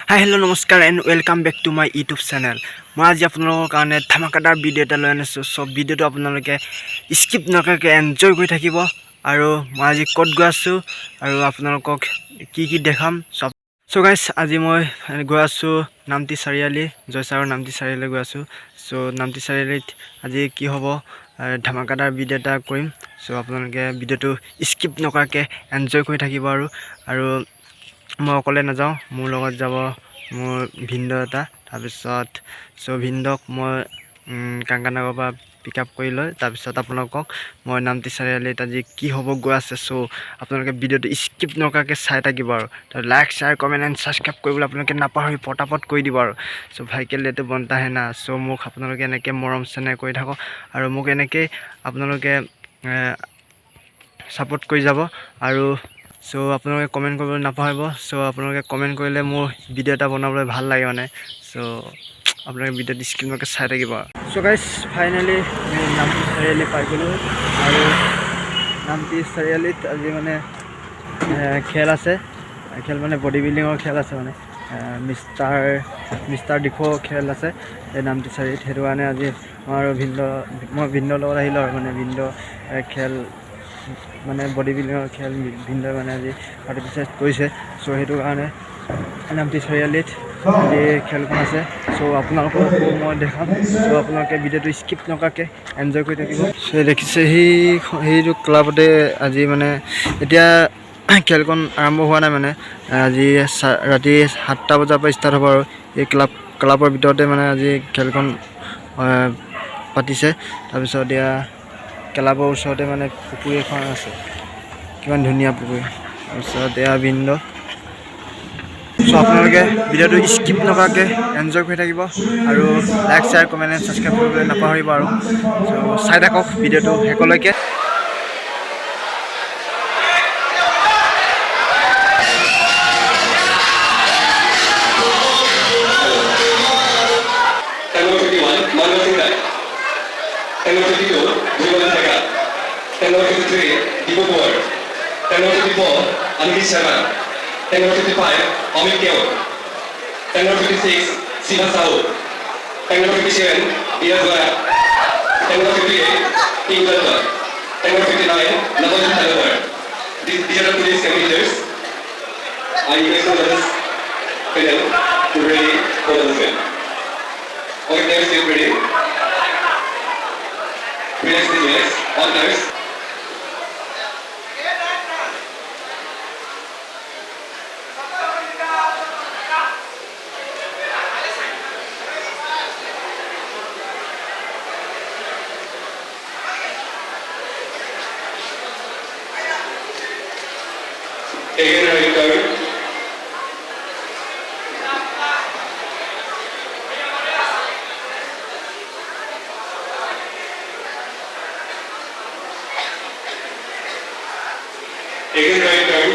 Hi, hello, namaskar and welcome back to my YouTube channel. মই আজি আপোনালোকৰ কাৰণে ধামাকাদাৰ ভিডিঅ' এটা লৈ আনিছোঁ। সব ভিডিঅ'টো আপোনালোকে স্কিপ নকৰাকৈ এনজয় কৰি থাকিব আৰু মই আজি ক'ত গৈ আছোঁ আৰু আপোনালোকক কি দেখাম সব। সো গাইস আজি মই গৈ আছোঁ নামটি চাৰিআলি জয়সাগৰ নামটি চাৰিআলি গৈ আছোঁ। সো নামটি চাৰিআলিত আজি কি হ'ব ধামাকাদাৰ ভিডিঅ' এটা কৰিম। সো আপোনালোকে ভিডিঅ'টো স্কিপ নকৰাকৈ এনজয় কৰি থাকিব আৰু মই অকলে নাযাওঁ, মোৰ লগত যাব মোৰ ভিন্দ এটা। তাৰপিছত ভিন্দক মই কাংকানগৰৰ পৰা পিক আপ কৰি লৈ তাৰপিছত আপোনালোকক মই নামটি চাৰিআলিত আজি কি হ'ব গৈ আছে। আপোনালোকে ভিডিঅ'টো স্কিপ নকৰাকৈ চাই থাকিব আৰু like share comment and subscribe কৰিবলৈ আপোনালোকে নাপাহৰি পটাপট কৰি দিব আৰু ভাইকেল এইটো বনতা হে না। মোক আপোনালোকে এনেকৈ মৰম চেনেহ কৰি থাকক আৰু মোক এনেকৈ আপোনালোকে ছাপোৰ্ট কৰি যাব আৰু আপোনালোকে কমেণ্ট কৰিবলৈ নাপাহৰিব। আপোনালোকে কমেণ্ট কৰিলে মোৰ ভিডিঅ' এটা বনাবলৈ ভাল লাগে মানে। আপোনালোকে ভিডিঅ'টো স্কিপ নকৰাকৈ চাই থাকিব। গাইছ ফাইনেলি নামটি চাৰিআলি পাই গ'লোঁ আৰু নামটি চাৰিআলিত আজি মানে খেল আছে। খেল মানে বডি বিল্ডিঙৰ খেল আছে মানে মিষ্টাৰ ডিফো খেল আছে এই নামটি চাৰিআলিত। সেইটো কাৰণে আজি মই ভিন্দৰ লগত আহিলোঁ আৰু মানে ভিন্দ খেল মানে বডি বিল্ডিঙৰ খেল ভিন্দই মানে আজি পাৰ্টিচিপেট কৰিছে। সেইটো কাৰণে নামটি চাৰিআলিত আজি খেলখন আছে। আপোনালোককো মই দেখাম। আপোনালোকে ভিডিঅ'টো স্কিপ নকৰাকৈ এনজয় কৰি থাকিব। দেখিছে সেইটো ক্লাবতে আজি মানে এতিয়া খেলখন আৰম্ভ হোৱা নাই মানে আজি ৰাতি 7টা বজাৰ পৰা ষ্টাৰ্ট হ'ব আৰু এই ক্লাবৰ ভিতৰতে মানে আজি খেলখন পাতিছে। তাৰপিছত এতিয়া ক্লাবৰ ওচৰতে মানে পুখুৰী এখন আছে, কিমান ধুনীয়া পুখুৰী। তাৰপিছত এয়া ভিন্দ। আপোনালোকে ভিডিঅ'টো স্কিপ নকৰাকৈ এনজয় কৰি থাকিব আৰু like share comment and subscribe কৰিবলৈ নাপাহৰিব আৰু চাই থাকক ভিডিঅ'টো শেষলৈকে। Tenor 55, Omid Keo. Tenor 56, Siva Sahu. Tenor 57, Ira Dwara. Tenor 58, King Lalwar. Tenor 59, Naval Talwar. These are the police competitors. I request the others panel to ready for the film. Okay, there is still ready. Relax the minutes, all times. Again, right turn. Again, right turn.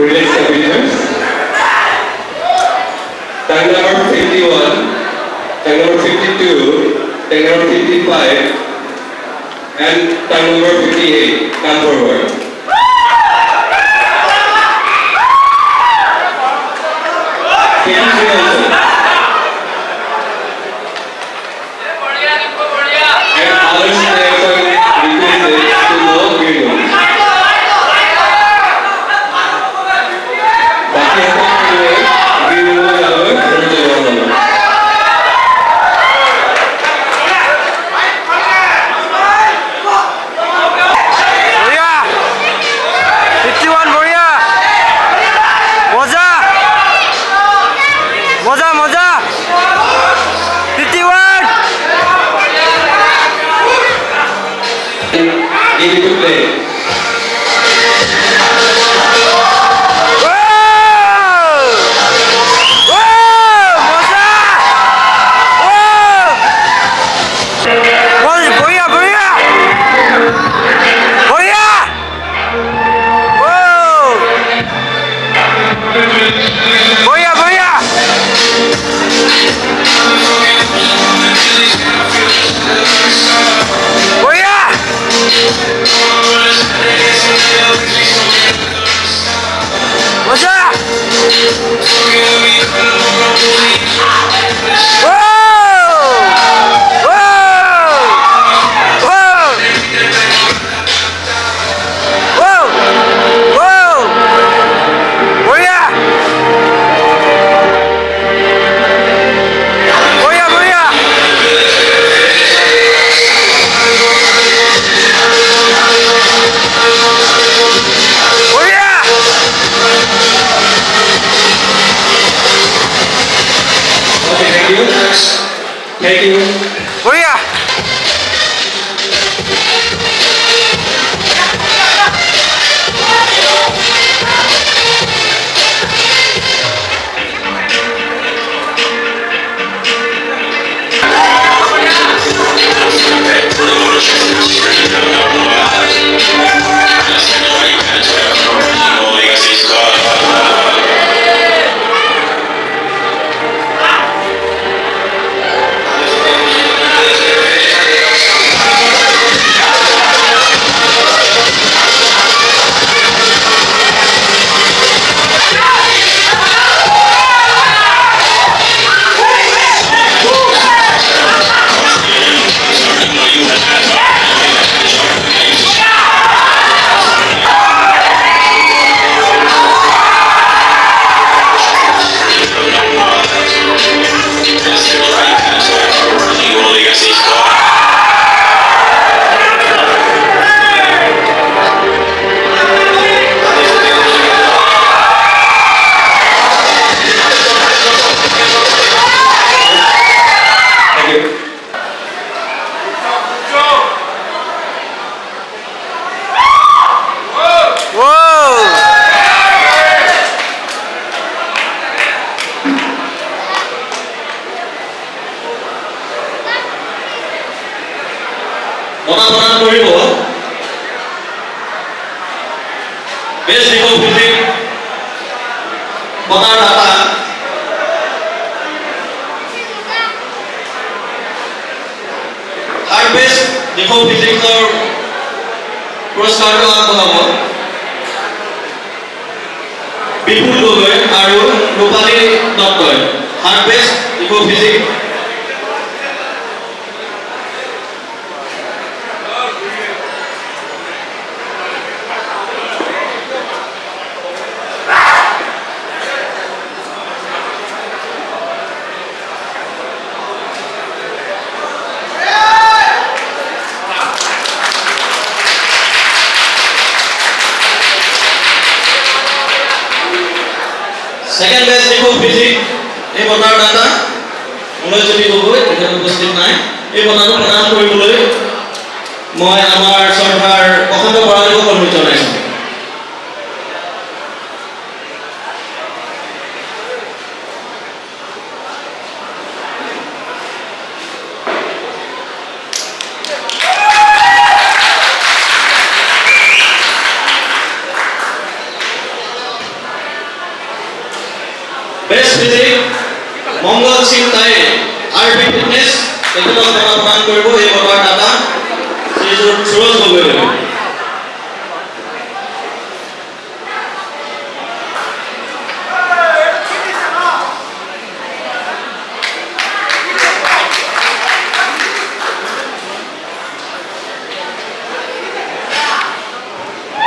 Relax competitors. Time number 51, time number 52, time number 55, and time number 58. Come forward. And others players are requested to go green room. Booyah, booyah! Booyah! What's up? Whoa! Whoa! Whoa! Whoa! Whoa! Booyah! Booyah, booyah! Booyah! Okay, thank you. Thank you. Booyah! Thank you. Whoa! বঁটা প্ৰদান কৰিব best report physic বঁটাৰ দাতা third best report ফিজিক্সৰ পুৰস্কাৰটো আগবঢ়াব বিপুল গগৈ আৰু ৰূপালী দত্তই third best report physics Second best report physic এই বঁটাৰ দাতা মনোজ্যোতি গগৈ তেখেত উপস্থিত নাই এই বঁটাটো প্ৰদান কৰিবলৈ মই আমাৰ শ্ৰদ্ধাৰ প্ৰশান্ত বৰাদেৱক অনুৰোধ জনাইছোঁ বেষ্ট ফিজিক মংগল সিং তাই আৰপি ফিটনেছ তেখেতক বঁটা প্ৰদান কৰিব এই বঁটাৰ দাতা শ্ৰীযুত সুৰজ গগৈ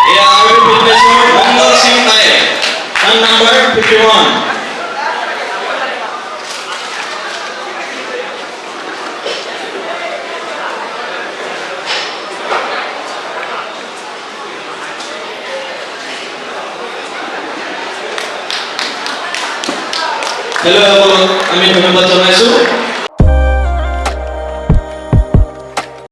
এয়া আৰপি ফিটনেছৰ মংগল সিং তাই নাম্বাৰ 51 হেল্ল' সকলক আমি ধন্যবাদ জনাইছোঁ